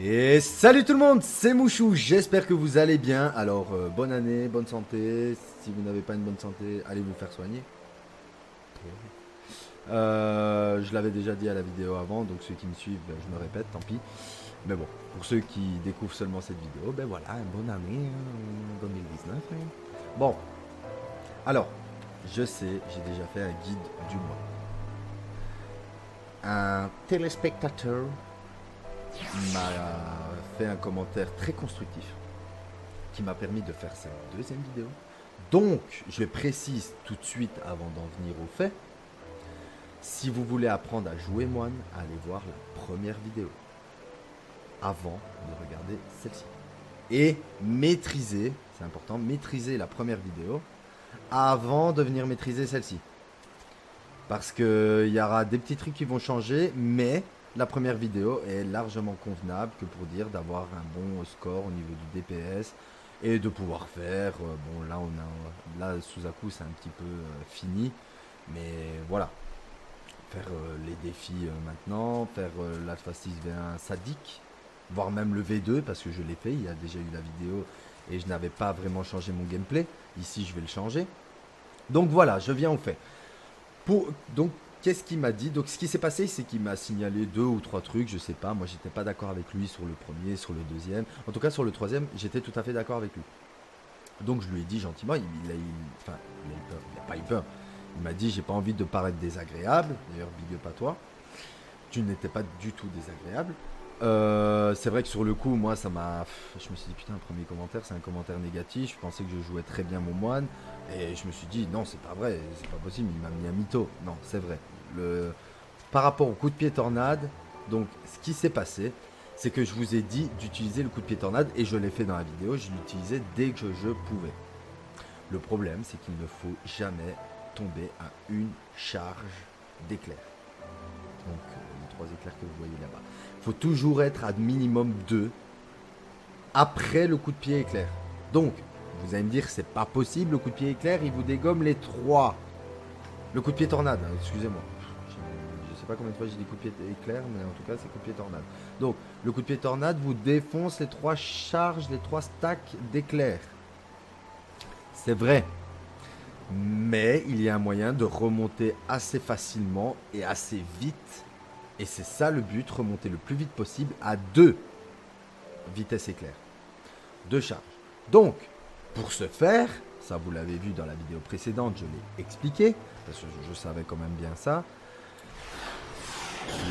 Et salut tout le monde, c'est Mouchou, j'espère que vous allez bien. Alors, bonne année, bonne santé. Si vous n'avez pas une bonne santé, allez vous faire soigner. Je l'avais déjà dit à la vidéo avant, donc ceux qui me suivent, ben, je me répète, tant pis. Mais bon, pour ceux qui découvrent seulement cette vidéo, ben voilà, une bonne année, 2019. Hein. Bon, alors, je sais, j'ai déjà fait un guide du mois. Un téléspectateur m'a fait un commentaire très constructif qui m'a permis de faire cette deuxième vidéo. Donc, je précise tout de suite avant d'en venir au fait, si vous voulez apprendre à jouer moine, allez voir la première vidéo avant de regarder celle-ci. Et maîtriser, c'est important, maîtriser la première vidéo avant de venir maîtriser celle-ci. Parce qu'il y aura des petits trucs qui vont changer, mais la première vidéo est largement convenable que pour dire d'avoir un bon score au niveau du DPS et de pouvoir faire, bon là là Suzaku c'est un petit peu fini, mais voilà, faire les défis maintenant, faire l'Alpha 6 V1 sadique, voire même le V2 parce que je l'ai fait, il y a déjà eu la vidéo et je n'avais pas vraiment changé mon gameplay, ici je vais le changer. Donc voilà, je viens au fait. Donc, qu'est-ce qu'il m'a dit? Donc, ce qui s'est passé, c'est qu'il m'a signalé 2 ou 3 trucs, je sais pas. Moi, j'étais pas d'accord avec lui sur le premier, sur le deuxième. En tout cas, sur le troisième, j'étais tout à fait d'accord avec lui. Donc, je lui ai dit gentiment, il a pas eu peur. Il m'a dit, j'ai pas envie de paraître désagréable. D'ailleurs, big up à toi. Tu n'étais pas du tout désagréable. C'est vrai que sur le coup, moi, ça m'a... Je me suis dit, putain, un premier commentaire, c'est un commentaire négatif. Je pensais que je jouais très bien mon moine. Et je me suis dit, non, c'est pas vrai, c'est pas possible, il m'a mis un mytho. Non, c'est vrai. Par rapport au coup de pied tornade, donc, ce qui s'est passé, c'est que je vous ai dit d'utiliser le coup de pied tornade. Et je l'ai fait dans la vidéo, je l'utilisais dès que je pouvais. Le problème, c'est qu'il ne faut jamais tomber à une charge d'éclair. Donc, les 3 éclairs que vous voyez là-bas. Il faut toujours être à minimum 2 après le coup de pied éclair. Donc, vous allez me dire, c'est pas possible, le coup de pied éclair, il vous dégomme les 3. Le coup de pied tornade, hein, excusez-moi. Je sais pas combien de fois j'ai dit coup de pied éclair, mais en tout cas, c'est coup de pied tornade. Donc, le coup de pied tornade vous défonce les 3 charges, les 3 stacks d'éclair. C'est vrai. Mais il y a un moyen de remonter assez facilement et assez vite. Et c'est ça le but, remonter le plus vite possible à 2 vitesses éclair. 2 charges. Donc, pour ce faire, ça vous l'avez vu dans la vidéo précédente, je l'ai expliqué, parce que je savais quand même bien ça.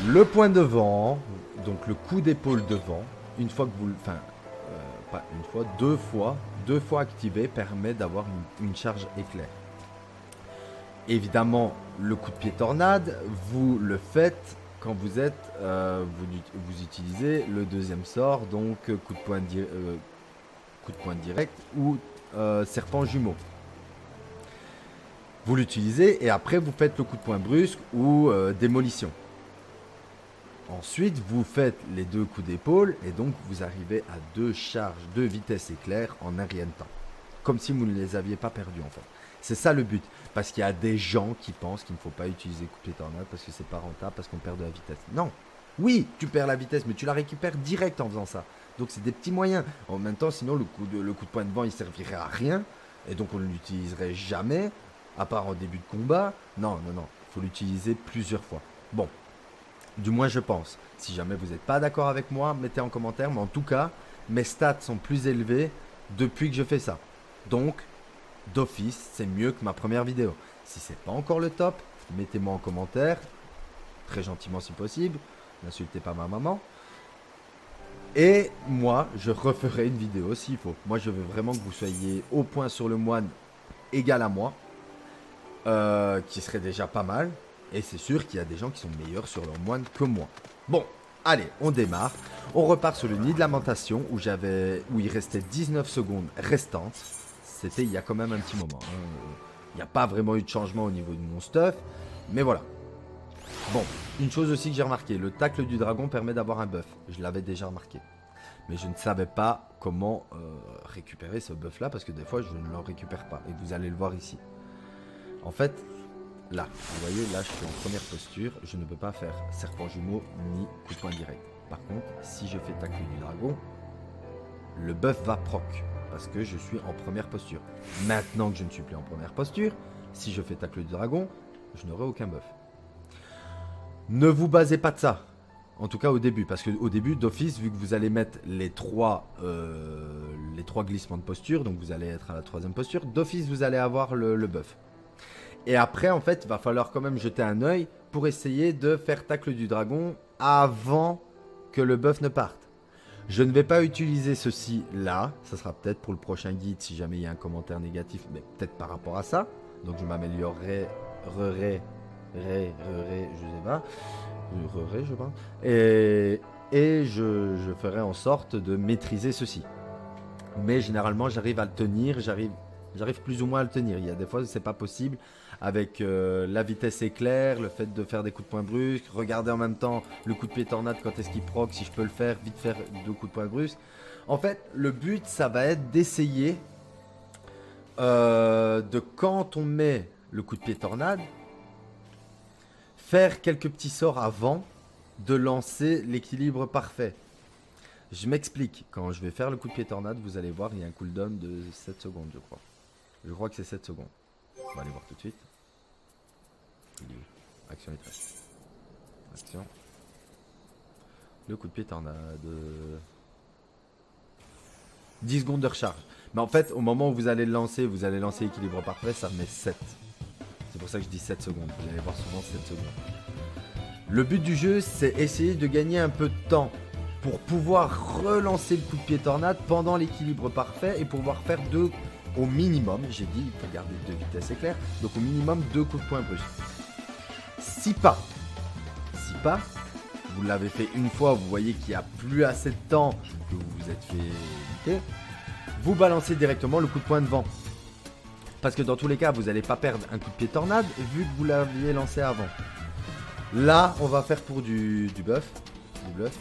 Le point devant, donc le coup d'épaule devant, une fois que vous... Enfin, pas une fois, 2 fois activé, permet d'avoir une charge éclair. Évidemment, le coup de pied tornade, vous le faites quand vous êtes, vous utilisez le deuxième sort, donc coup de poing direct ou serpent jumeau. Vous l'utilisez et après vous faites le coup de poing brusque ou démolition. Ensuite, vous faites les 2 coups d'épaule et donc vous arrivez à 2 charges, 2 vitesses éclair en un rien de temps. Comme si vous ne les aviez pas perdus en fait. C'est ça le but. Parce qu'il y a des gens qui pensent qu'il ne faut pas utiliser coup de pied tornade parce que c'est pas rentable, parce qu'on perd de la vitesse. Non. Oui, tu perds la vitesse, mais tu la récupères direct en faisant ça. Donc c'est des petits moyens. En même temps, sinon le coup de poing de vent, il servirait à rien. Et donc on ne l'utiliserait jamais, à part en début de combat. Non, non, non. Il faut l'utiliser plusieurs fois. Bon. Du moins je pense. Si jamais vous n'êtes pas d'accord avec moi, mettez en commentaire. Mais en tout cas, mes stats sont plus élevés depuis que je fais ça. Donc, d'office, c'est mieux que ma première vidéo. Si c'est pas encore le top, mettez-moi en commentaire. Très gentiment si possible. N'insultez pas ma maman. Et moi, je referai une vidéo s'il faut. Moi, je veux vraiment que vous soyez au point sur le moine égal à moi. Qui serait déjà pas mal. Et c'est sûr qu'il y a des gens qui sont meilleurs sur leur moine que moi. Bon, allez, on démarre. On repart sur le nid de lamentation où il restait 19 secondes restantes. C'était il y a quand même un petit moment. Hein. Il n'y a pas vraiment eu de changement au niveau de mon stuff. Mais voilà. Bon, une chose aussi que j'ai remarqué. Le tacle du dragon permet d'avoir un buff. Je l'avais déjà remarqué. Mais je ne savais pas comment récupérer ce buff là. Parce que des fois je ne le récupère pas. Et vous allez le voir ici. En fait... Là, vous voyez, là je suis en première posture, je ne peux pas faire serpent jumeau ni coup de poing direct. Par contre, si je fais tacle du dragon, le buff va proc. Parce que je suis en première posture. Maintenant que je ne suis plus en première posture, si je fais tacle du dragon, je n'aurai aucun buff. Ne vous basez pas de ça. En tout cas au début. Parce qu'au début, d'office, vu que vous allez mettre les trois glissements de posture, donc vous allez être à la 3e posture, d'office vous allez avoir le buff. Et après, en fait, il va falloir quand même jeter un œil pour essayer de faire tacle du dragon avant que le buff ne parte. Je ne vais pas utiliser ceci là, ça sera peut-être pour le prochain guide si jamais il y a un commentaire négatif, mais peut-être par rapport à ça. Donc je m'améliorerai, je sais pas, je pense, et je ferai en sorte de maîtriser ceci. Mais généralement j'arrive à le tenir, j'arrive plus ou moins à le tenir. Il y a des fois c'est pas possible avec la vitesse éclair, le fait de faire des coups de poing brusques, regarder en même temps le coup de pied tornade quand est-ce qu'il proc, si je peux le faire, vite faire 2 coups de poing brusques. En fait, le but ça va être d'essayer de quand on met le coup de pied tornade, faire quelques petits sorts avant de lancer l'équilibre parfait. Je m'explique, quand je vais faire le coup de pied tornade, vous allez voir, il y a un cooldown de 7 secondes je crois. Je crois que c'est 7 secondes. On va aller voir tout de suite. Action et tresse. Action. Le coup de pied tornade. 10 secondes de recharge. Mais en fait, au moment où vous allez le lancer, vous allez lancer équilibre parfait, ça met 7. C'est pour ça que je dis 7 secondes. Vous allez voir souvent 7 secondes. Le but du jeu, c'est essayer de gagner un peu de temps pour pouvoir relancer le coup de pied tornade pendant l'équilibre parfait et pouvoir faire au minimum, j'ai dit, il faut garder 2 vitesses éclair, donc au minimum 2 coups de poing brusques. Si pas, vous l'avez fait une fois, vous voyez qu'il n'y a plus assez de temps, que vous vous êtes fait éviter, vous balancez directement le coup de poing de vent. Parce que dans tous les cas, vous n'allez pas perdre un coup de pied tornade vu que vous l'aviez lancé avant. Là, on va faire pour du buff. Du bluff.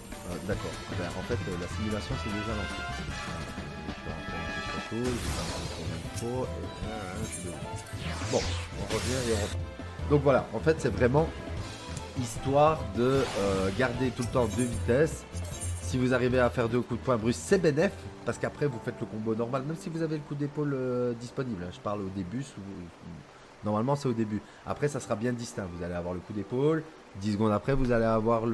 D'accord. Ben, en fait, la simulation c'est déjà lancée. Bon, on revient et on reprend. Donc voilà, en fait c'est vraiment histoire de garder tout le temps 2 vitesses. Si vous arrivez à faire 2 coups de poing brusques, c'est bénéf, parce qu'après vous faites le combo normal, même si vous avez le coup d'épaule disponible. Je parle au début, normalement c'est au début. Après ça sera bien distinct, vous allez avoir le coup d'épaule, 10 secondes après vous allez avoir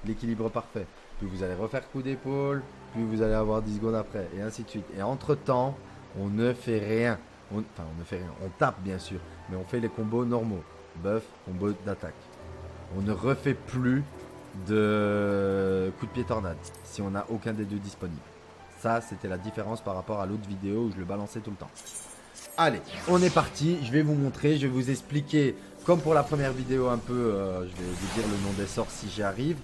l'équilibre parfait. Puis vous allez refaire coup d'épaule, puis vous allez avoir 10 secondes après, et ainsi de suite. Et entre temps, on ne fait rien. On tape bien sûr, mais on fait les combos normaux. Buff, combo d'attaque. On ne refait plus de coup de pied tornade si on n'a aucun des deux disponible. Ça, c'était la différence par rapport à l'autre vidéo où je le balançais tout le temps. Allez, on est parti. Je vais vous montrer, je vais vous expliquer, comme pour la première vidéo un peu, je vais vous dire le nom des sorts si j'y arrive.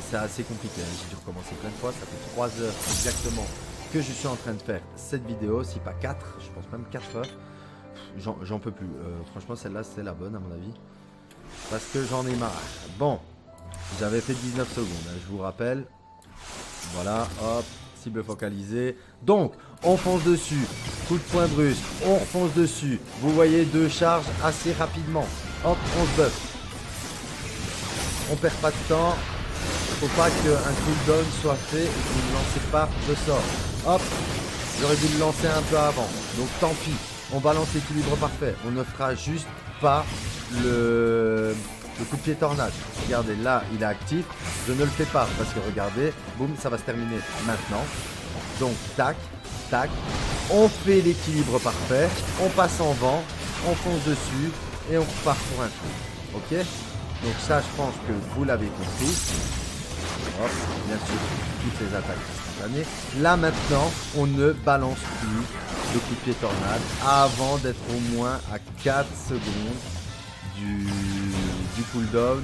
C'est assez compliqué, hein. J'ai dû recommencer plein de fois. Ça fait 3 heures exactement que je suis en train de faire cette vidéo, si pas 4, je pense même 4 heures. J'en peux plus. Franchement, celle-là, c'est la bonne à mon avis. Parce que j'en ai marre. Bon, j'avais fait 19 secondes, hein, je vous rappelle. Voilà, hop, cible focalisée. Donc, on fonce dessus. Coup de poing brusque, on fonce dessus. Vous voyez 2 charges assez rapidement. Hop, on se buff. On perd pas de temps. Faut pas qu'un cooldown soit fait et que vous ne lancez pas de sort. Hop, j'aurais dû le lancer un peu avant. Donc tant pis, on balance l'équilibre parfait. On ne fera juste pas le coup de pied tornade. Regardez, là, il est actif. Je ne le fais pas parce que regardez, boum, ça va se terminer maintenant. Donc tac, tac. On fait l'équilibre parfait. On passe en vent. On fonce dessus et on repart pour un coup. Ok? Donc ça, je pense que vous l'avez compris. Hop, bien sûr, toutes les attaques instantanées. Là maintenant, on ne balance plus le coup de pied tornade avant d'être au moins à 4 secondes du cooldown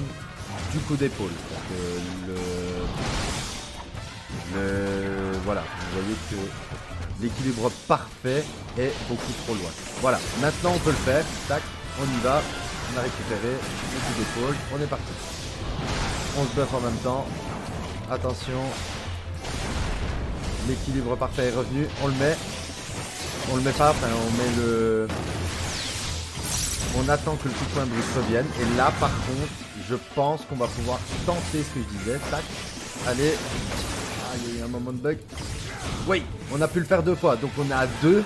du coup d'épaule. Voilà, vous voyez que l'équilibre parfait est beaucoup trop loin. Voilà, maintenant on peut le faire. Tac, on y va. On a récupéré le coup d'épaule. On est parti. On se buff en même temps. Attention. L'équilibre parfait est revenu. On le met. On le met pas. Enfin, on met le... On attend que le coup de poing brusque revienne. Et là, par contre, je pense qu'on va pouvoir tenter ce que je disais. Tac. Allez. Ah, il y a eu un moment de bug. Oui, on a pu le faire 2 fois. Donc on est à 2.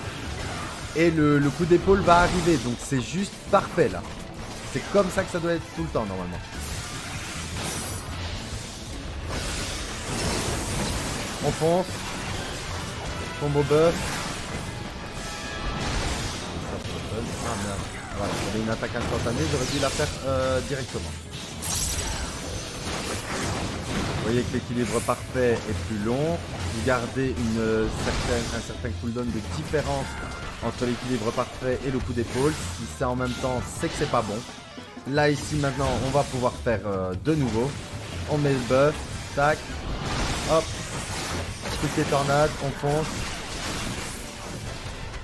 Et le coup d'épaule va arriver. Donc c'est juste parfait là. C'est comme ça que ça doit être tout le temps normalement. On fonce. Combo buff. Ah merde. Voilà, j'avais une attaque instantanée, j'aurais dû la faire directement. Vous voyez que l'équilibre parfait est plus long. Vous gardez un certain cooldown de différence entre l'équilibre parfait et le coup d'épaule. Si c'est en même temps, c'est que c'est pas bon. Là, ici, maintenant, on va pouvoir faire de nouveau. On met le buff. Tac. Hop. Coup de pied tornade. On fonce.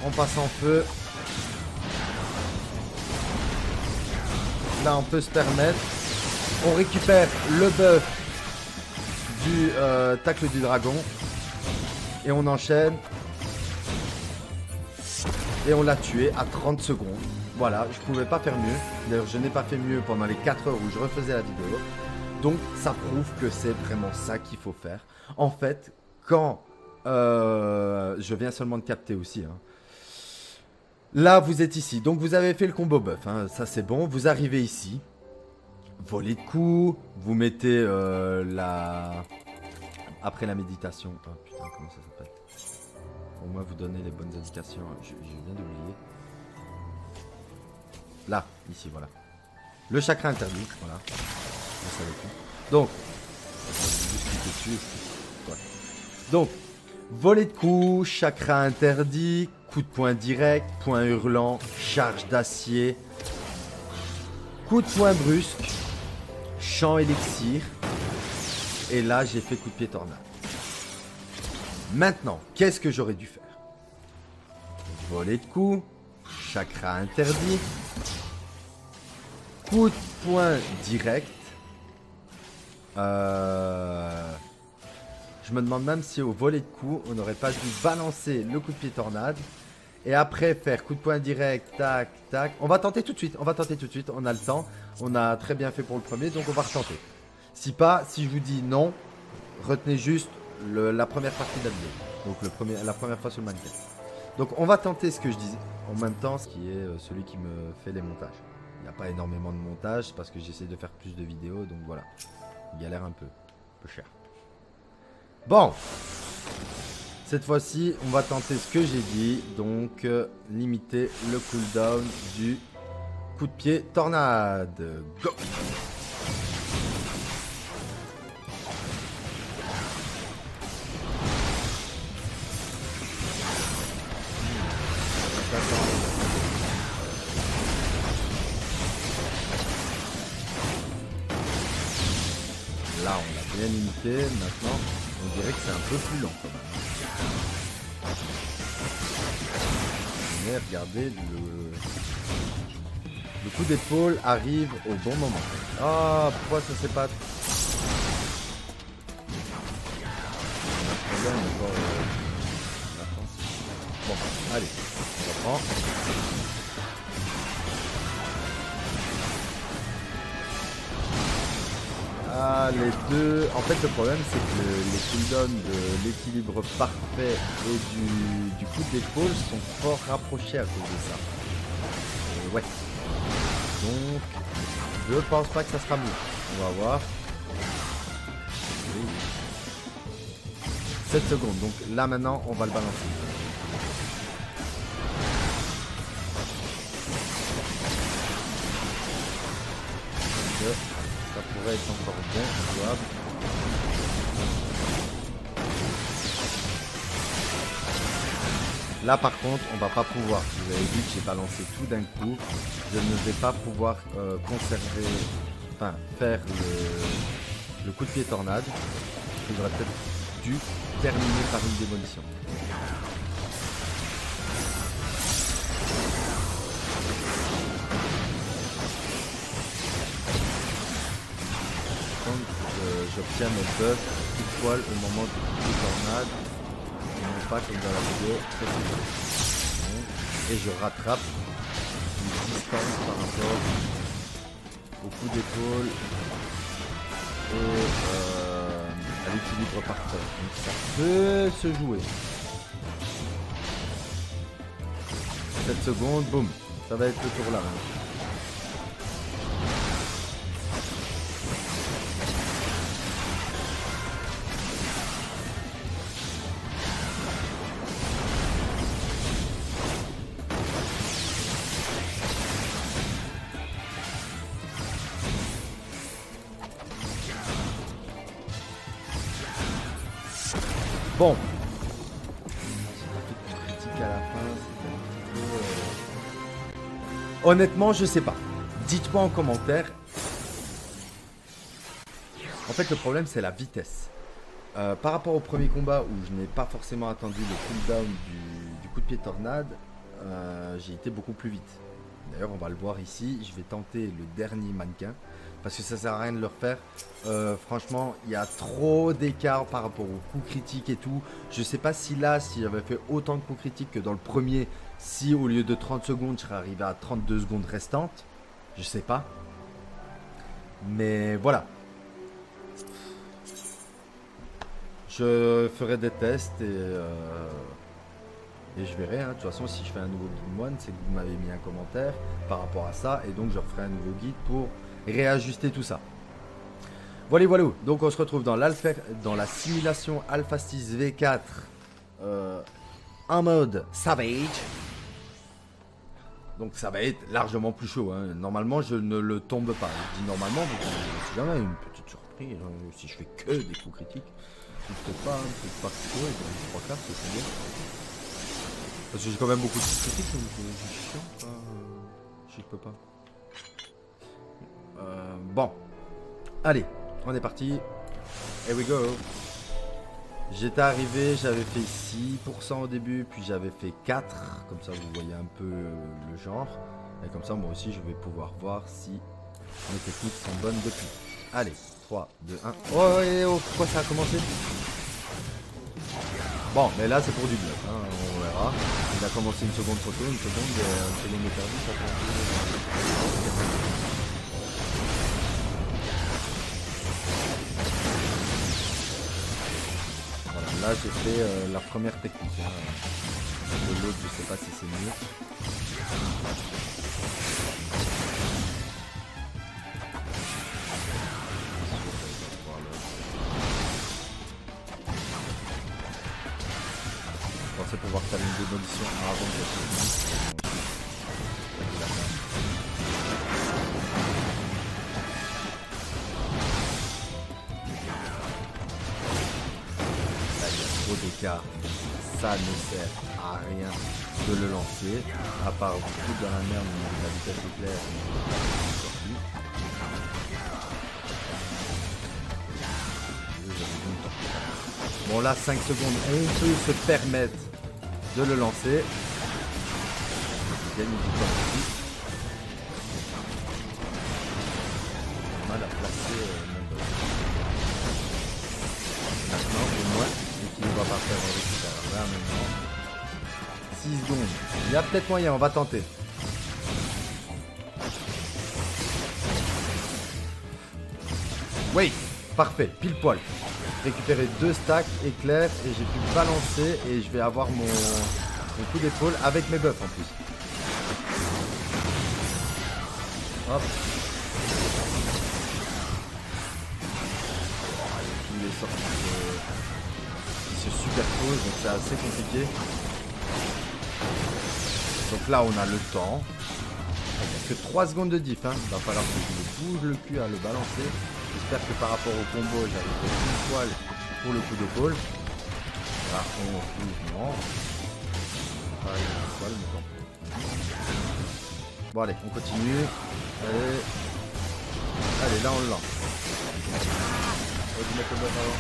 On passe en feu. Là, on peut se permettre. On récupère le buff du tacle du dragon. Et on enchaîne. Et on l'a tué à 30 secondes. Voilà, je pouvais pas faire mieux. D'ailleurs, je n'ai pas fait mieux pendant les 4 heures où je refaisais la vidéo. Donc, ça prouve que c'est vraiment ça qu'il faut faire. En fait, quand... je viens seulement de capter aussi. Hein. Là, vous êtes ici. Donc, vous avez fait le combo buff. Hein. Ça, c'est bon. Vous arrivez ici. Voler de coups. Vous mettez la... Après la méditation. Oh putain, comment ça s'appelle? Au moins, vous donnez les bonnes indications. Je viens d'oublier. Là, ici, voilà. Le chakra interdit. Voilà. Vous savez tout. Donc, donc, voler de coups, chakra interdit, coup de poing direct, point hurlant, charge d'acier, coup de poing brusque, champ élixir. Et là, j'ai fait coup de pied tornade. Maintenant, qu'est-ce que j'aurais dû faire? Voler de coups, chakra interdit, coup de poing direct. Je me demande même si au volet de coups, on n'aurait pas dû balancer le coup de pied tornade. Et après faire coup de poing direct, tac, tac. On va tenter tout de suite, on va tenter tout de suite, on a le temps. On a très bien fait pour le premier, donc on va retenter. Si pas, si je vous dis non, retenez juste la première partie de la vidéo. Donc la première fois sur le mannequin. Donc on va tenter ce que je disais en même temps, ce qui est celui qui me fait les montages. Il n'y a pas énormément de montage parce que j'essaie de faire plus de vidéos, donc voilà. Il galère un peu cher. Bon, cette fois-ci, on va tenter ce que j'ai dit, donc limiter le cooldown du coup de pied tornade. Go! Là, on l'a bien limité. Maintenant, on dirait que c'est un peu plus lent quand même. Mais regardez, le coup d'épaule arrive au bon moment. Ah, oh, pourquoi ça s'est pas... Bon, allez, on reprend. Ah, les deux... En fait, le problème, c'est que les cooldowns de l'équilibre parfait et du coup d'épaule sont fort rapprochés à cause de ça. Ouais. Donc, je pense pas que ça sera mieux. On va voir. Oui. 7 secondes. Donc là, maintenant, on va le balancer. Ça pourrait être encore bien jouable. Là par contre on va pas pouvoir, vous avez vu que j'ai balancé tout d'un coup, je ne vais pas pouvoir conserver, enfin faire le coup de pied tornade. J'aurais peut-être dû terminer par une démolition. J'obtiens mes buffs tout poil au moment du coup de tornade, non pas comme dans la vidéo précédente. Et je rattrape une distance par rapport au coup d'épaule et à à l'équilibre parfait. Donc ça peut se jouer. 7 secondes, boum. Ça va être le tour là. Hein. Bon. Critique à la fin. Honnêtement, je sais pas. Dites-moi en commentaire. En fait, le problème, c'est la vitesse. Par rapport au premier combat où je n'ai pas forcément attendu le cooldown du coup de pied tornade, j'ai été beaucoup plus vite. D'ailleurs, on va le voir ici. Je vais tenter le dernier mannequin. Parce que ça sert à rien de le refaire. Franchement, il y a trop d'écart par rapport aux coups critiques et tout. Je sais pas si là, si j'avais fait autant de coups critiques que dans le premier, si au lieu de 30 secondes, je serais arrivé à 32 secondes restantes. Je sais pas. Mais voilà. Je ferai des tests et je verrai. Hein. De toute façon, si je fais un nouveau guide moine, c'est que vous m'avez mis un commentaire par rapport à ça. Et donc, je referai un nouveau guide pour réajuster tout ça. Voilà, voilà. Donc, on se retrouve dans la simulation Alpha 6 V4 en mode Savage. Donc, ça va être largement plus chaud. Hein. Normalement, je ne le tombe pas. Je dis normalement, si jamais une petite surprise, hein, si je fais que des coups critiques, peut-être pas, peut-être pas chaud, et dans les 3 quarts, c'est bien. Parce que j'ai quand même beaucoup de critiques, donc je chiant, je peux pas. Bon, allez, on est parti. Here we go. J'étais arrivé, j'avais fait 6% au début, puis j'avais fait 4. Comme ça, vous voyez un peu le genre. Et comme ça, moi aussi, je vais pouvoir voir si mes techniques sont bonnes depuis. Allez, 3, 2, 1. Oh, et oh, pourquoi ça a commencé? Bon, mais là, c'est pour du bluff, hein, on verra. Il a commencé une seconde trop tôt, une seconde est perdue, ça fait... Là, j'ai fait la première technique. Hein. De l'autre, je sais pas si c'est mieux. Je pensais pouvoir faire une démolition avant de cette technique. D'écart, ça ne sert à rien de le lancer, à part beaucoup dans la merde, la vitesse éclair. Bon là 5 secondes, on peut se permettre de le lancer. Je gagne du temps ici. J'ai mal à placer mon bug. Maintenant au moins il va pas faire un récupérateur là maintenant. 6 secondes. Il y a peut-être moyen, on va tenter. Oui, parfait, pile poil. Récupérer 2 stacks éclairs et j'ai pu balancer et je vais avoir mon coup d'épaule avec mes buffs en plus. Hop. Il est sorti. Se superpose, donc c'est assez compliqué. Donc là on a le temps. Il n'y a que 3 secondes de diff, hein. Il va falloir que je me bouge le cul à le balancer. J'espère que par rapport au combo j'arriverai une poil pour le coup d'épaule. Là on trouve non. Pareil, une poil, mais tant pis. Bon allez, on continue. Allez, là on le lance. On va mettre le buff avant.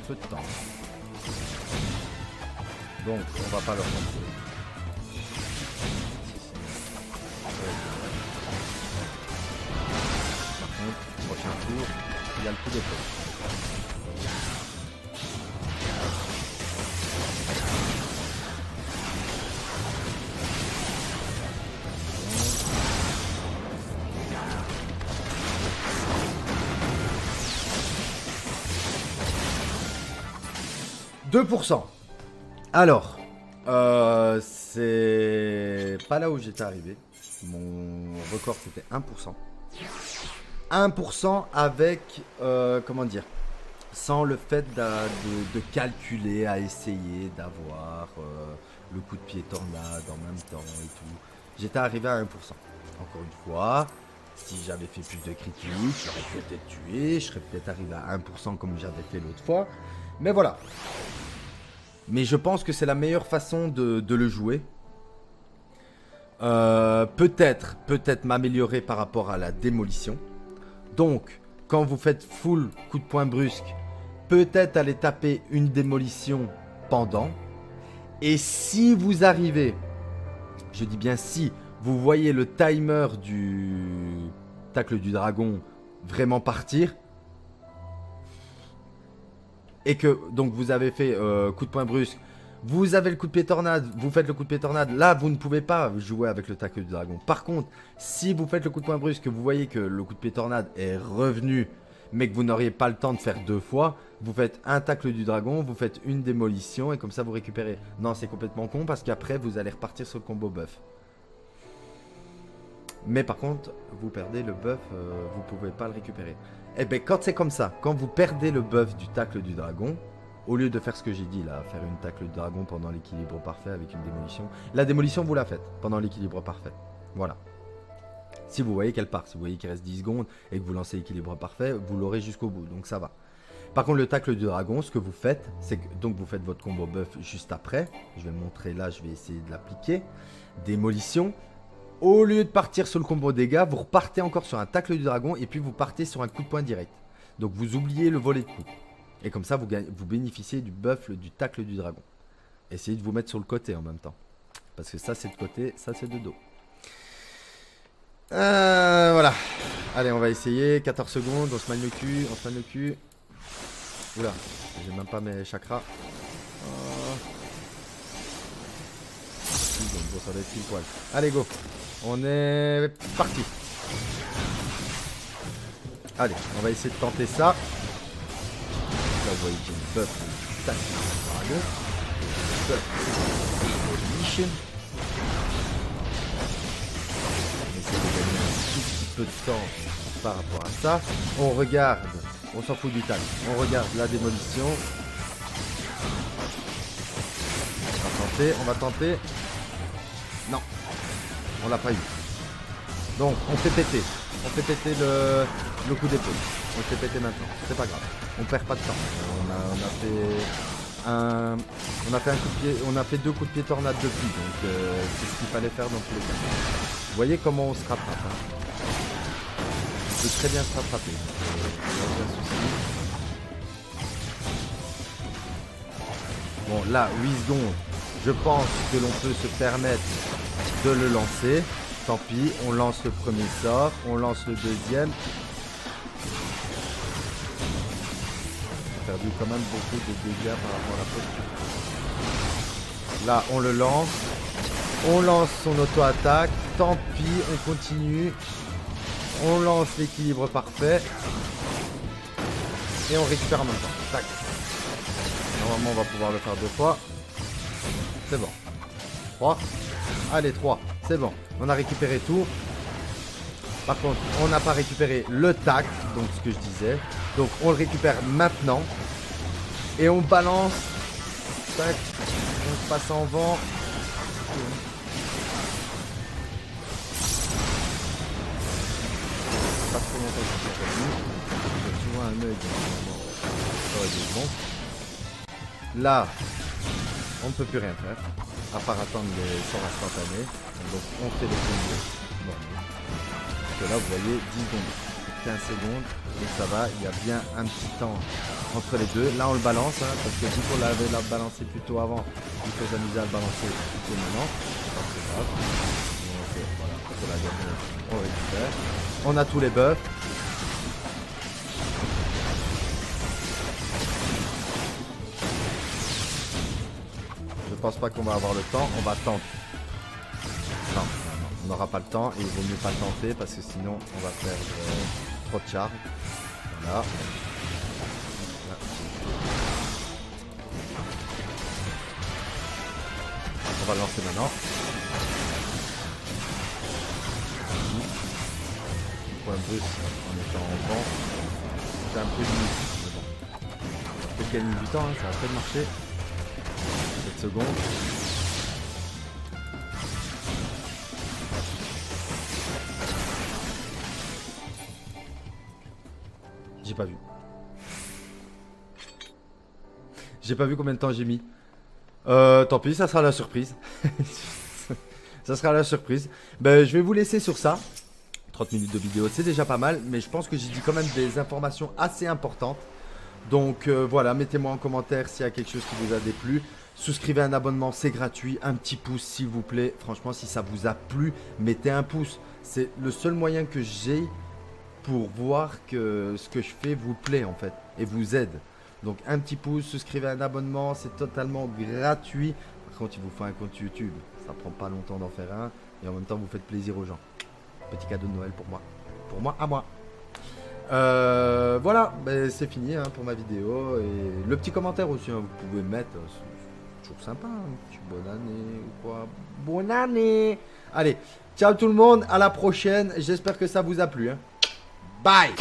De temps. Donc on va pas leur lancer. Par contre, prochain tour, il y a le coup d'épaule. 2%. Alors, c'est pas là où j'étais arrivé. Mon record c'était 1%. 1% avec, comment dire, sans le fait de calculer, à essayer d'avoir le coup de pied tornade en même temps et tout. J'étais arrivé à 1%. Encore une fois, si j'avais fait plus de critiques, j'aurais peut-être tué, je serais peut-être arrivé à 1% comme j'avais fait l'autre fois. Mais voilà. Mais je pense que c'est la meilleure façon de le jouer. Peut-être m'améliorer par rapport à la démolition. Donc, quand vous faites full coup de poing brusque, peut-être aller taper une démolition pendant. Et si vous arrivez, je dis bien si, vous voyez le timer du tacle du dragon vraiment partir, et que donc vous avez fait coup de poing brusque, vous avez le coup de pied tornade, vous faites le coup de pied tornade, là vous ne pouvez pas jouer avec le tacle du dragon. Par contre, si vous faites le coup de poing brusque, que vous voyez que le coup de pied tornade est revenu, mais que vous n'auriez pas le temps de faire 2 fois, vous faites un tacle du dragon, vous faites une démolition et comme ça vous récupérez. Non, c'est complètement con parce qu'après vous allez repartir sur le combo buff. Mais par contre, vous perdez le buff, vous pouvez pas le récupérer. Et bien quand c'est comme ça, quand vous perdez le buff du tacle du dragon, au lieu de faire ce que j'ai dit là, faire une tacle du dragon pendant l'équilibre parfait avec une démolition, la démolition vous la faites pendant l'équilibre parfait. Voilà. Si vous voyez qu'elle part, si vous voyez qu'il reste 10 secondes et que vous lancez l'équilibre parfait, vous l'aurez jusqu'au bout, donc ça va. Par contre, le tacle du dragon, ce que vous faites, c'est que donc vous faites votre combo buff juste après. Je vais le montrer là, je vais essayer de l'appliquer. Démolition. Au lieu de partir sur le combo dégâts, vous repartez encore sur un tacle du dragon et puis vous partez sur un coup de poing direct. Donc vous oubliez le volet de coup. Et comme ça, vous bénéficiez du buff du tacle du dragon. Essayez de vous mettre sur le côté en même temps. Parce que ça, c'est de côté, ça, c'est de dos. Voilà. Allez, on va essayer. 14 secondes, on se manie le cul, on se manie le cul. Oula, j'ai même pas mes chakras. Bon, ça va être pile poil. Allez, go. On est parti. Allez, on va essayer de tenter ça. Là, vous voyez que j'ai une buff du tacle du dragon. Buff demolition. On essaie de gagner un tout petit peu de temps par rapport à ça. On regarde, on s'en fout du tacle. On regarde la démolition. On va tenter. Non, on l'a pas eu. Donc on fait péter. On fait péter le coup d'épaule. On le fait péter maintenant. C'est pas grave. On perd pas de temps. On a fait un coup de pied. On a fait 2 coups de pied tornade depuis. Donc c'est ce qu'il fallait faire dans tous les cas. Vous voyez comment on se rattrape. Hein. On peut très bien se rattraper. Aucun souci. Bon là 8 secondes. Je pense que l'on peut se permettre de le lancer. Tant pis, on lance le premier sort, on lance le deuxième. On a perdu quand même beaucoup de dégâts par rapport à la posture. Là, on le lance. On lance son auto-attaque. Tant pis, on continue. On lance l'équilibre parfait. Et on récupère en même temps. Tac. Normalement, on va pouvoir le faire 2 fois. C'est bon. 3. Allez, 3. C'est bon. On a récupéré tout. Par contre, on n'a pas récupéré le tac. Donc, ce que je disais. Donc, on le récupère maintenant. Et on balance. Tac. On se passe en vent. Pas trop longtemps que je suis revenu. Tu vois un œil. Là. On ne peut plus rien faire, à part attendre les sorts instantanés. Donc on fait les combos. Bon. Donc là vous voyez 10 secondes, 15 secondes, donc ça va, il y a bien un petit temps entre les deux. Là on le balance, hein, parce que vu qu'on l'avait balancé plus tôt avant, il faut s'amuser à le balancer plus tôt maintenant. C'est pas très grave. Donc voilà, pour la dernière, on récupère. On a tous les buffs. Je pense pas qu'on va avoir le temps, on va tenter. Non, on n'aura pas le temps et il vaut mieux pas tenter parce que sinon on va perdre trop de charge. Voilà. On va le lancer maintenant. Point brut en étant en vent. C'est un peu limite. Mais bon. Peut-être gagner du temps, hein, ça va peut-être marcher. 7 secondes. J'ai pas vu. J'ai pas vu combien de temps j'ai mis. Tant pis, ça sera la surprise. Ça sera la surprise. Ben, je vais vous laisser sur ça. 30 minutes de vidéo, c'est déjà pas mal. Mais je pense que j'ai dit quand même des informations assez importantes. Donc voilà, mettez-moi en commentaire s'il y a quelque chose qui vous a déplu. Souscrivez un abonnement, c'est gratuit. Un petit pouce s'il vous plaît. Franchement, si ça vous a plu, mettez un pouce. C'est le seul moyen que j'ai pour voir que ce que je fais vous plaît en fait et vous aide. Donc un petit pouce, souscrivez un abonnement, c'est totalement gratuit. Par contre, il vous faut un compte YouTube. Ça prend pas longtemps d'en faire un et en même temps vous faites plaisir aux gens. Petit cadeau de Noël pour moi. Pour moi, à moi. Voilà, ben, c'est fini hein, pour ma vidéo. Et le petit commentaire aussi, hein, vous pouvez mettre. C'est toujours sympa. Hein, petit bonne année ou quoi. Bonne année. Allez, ciao tout le monde. À la prochaine. J'espère que ça vous a plu. Hein. Bye.